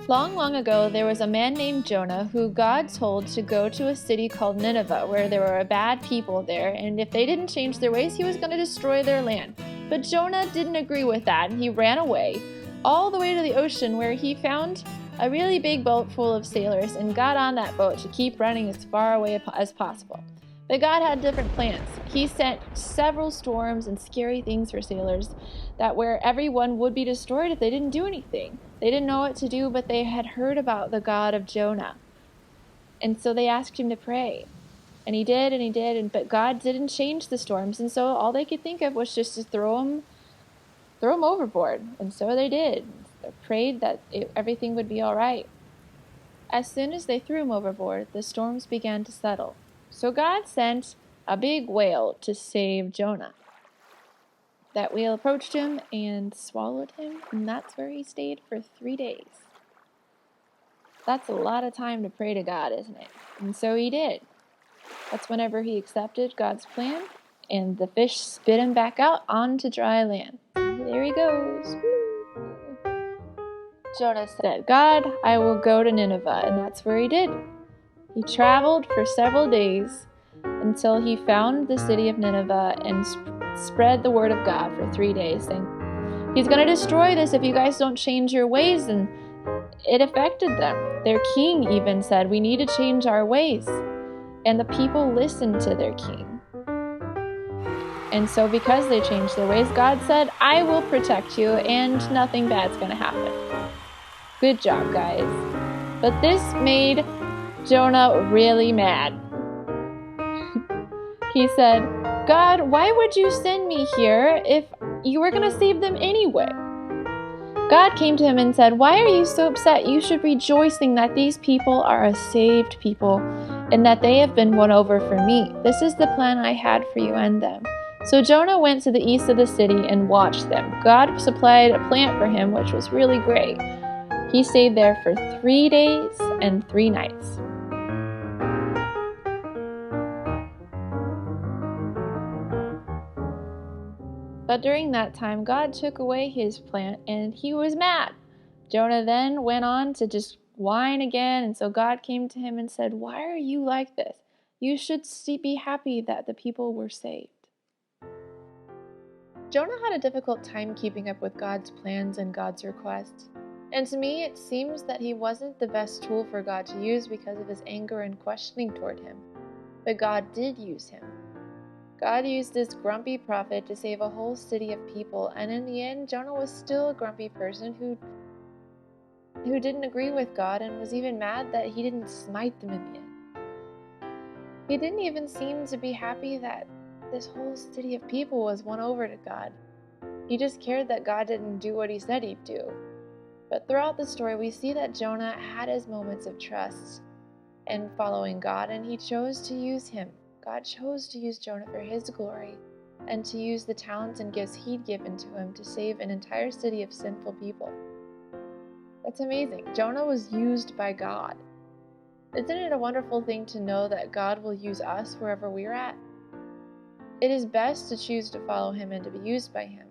Long, long ago, there was a man named Jonah who God told to go to a city called Nineveh, where there were bad people there, and if they didn't change their ways, he was going to destroy their land. But Jonah didn't agree with that, and he ran away, all the way to the ocean, where he found a really big boat full of sailors and got on that boat to keep running as far away as possible. But God had different plans. He sent several storms and scary things for sailors that where everyone would be destroyed if they didn't do anything. They didn't know what to do, but they had heard about the God of Jonah. And so they asked him to pray. And he did, but God didn't change the storms, and so all they could think of was just to throw him overboard. And so they did. They prayed that everything would be all right. As soon as they threw him overboard, the storms began to settle. So God sent a big whale to save Jonah. That whale approached him and swallowed him, and that's where he stayed for 3 days. That's a lot of time to pray to God, isn't it? And so he did. That's whenever he accepted God's plan, and the fish spit him back out onto dry land. There he goes. Jonah said, "God, I will go to Nineveh," and that's where he did. He traveled for several days until he found the city of Nineveh and spread the word of God for 3 days, saying, "He's going to destroy this if you guys don't change your ways." And it affected them. Their king even said, "We need to change our ways." And the people listened to their king. And so because they changed their ways, God said, "I will protect you and nothing bad's going to happen." Good job, guys. But this made Jonah really mad. He said, "God, why would you send me here if you were going to save them anyway?" God came to him and said, "Why are you so upset? You should rejoicing that these people are a saved people and that they have been won over for me. This is the plan I had for you and them." So Jonah went to the east of the city and watched them. God supplied a plant for him, which was really great. He stayed there for 3 days and 3 nights. But during that time, God took away his plant, and he was mad. Jonah then went on to just whine again, and so God came to him and said, "Why are you like this? You should be happy that the people were saved." Jonah had a difficult time keeping up with God's plans and God's requests. And to me, it seems that he wasn't the best tool for God to use because of his anger and questioning toward him. But God did use him. God used this grumpy prophet to save a whole city of people, and in the end, Jonah was still a grumpy person who didn't agree with God and was even mad that he didn't smite them in the end. He didn't even seem to be happy that this whole city of people was won over to God. He just cared that God didn't do what he said he'd do. But throughout the story, we see that Jonah had his moments of trust and following God, and he chose to use him. God chose to use Jonah for his glory and to use the talents and gifts he'd given to him to save an entire city of sinful people. That's amazing. Jonah was used by God. Isn't it a wonderful thing to know that God will use us wherever we're at? It is best to choose to follow him and to be used by him.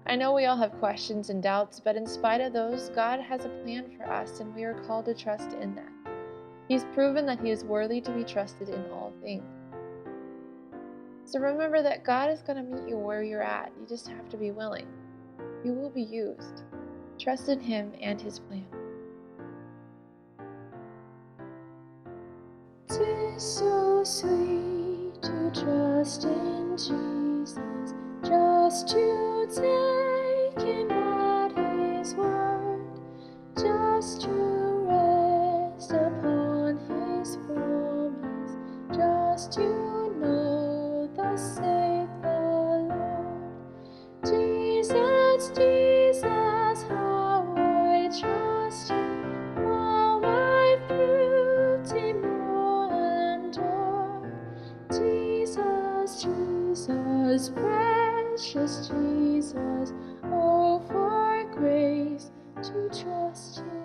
I know we all have questions and doubts, but in spite of those, God has a plan for us, and we are called to trust in that. He's proven that he is worthy to be trusted in all things. So remember that God is going to meet you where you're at. You just have to be willing. You will be used. Trust in him and his plan. Tis so sweet to trust in Jesus, just to take him at his word, just to rest upon his promise, just to know thus saith the Lord. Jesus, Jesus, how I trust him, how I proved him more and more. Jesus, Jesus, precious Jesus, oh, for grace to trust him.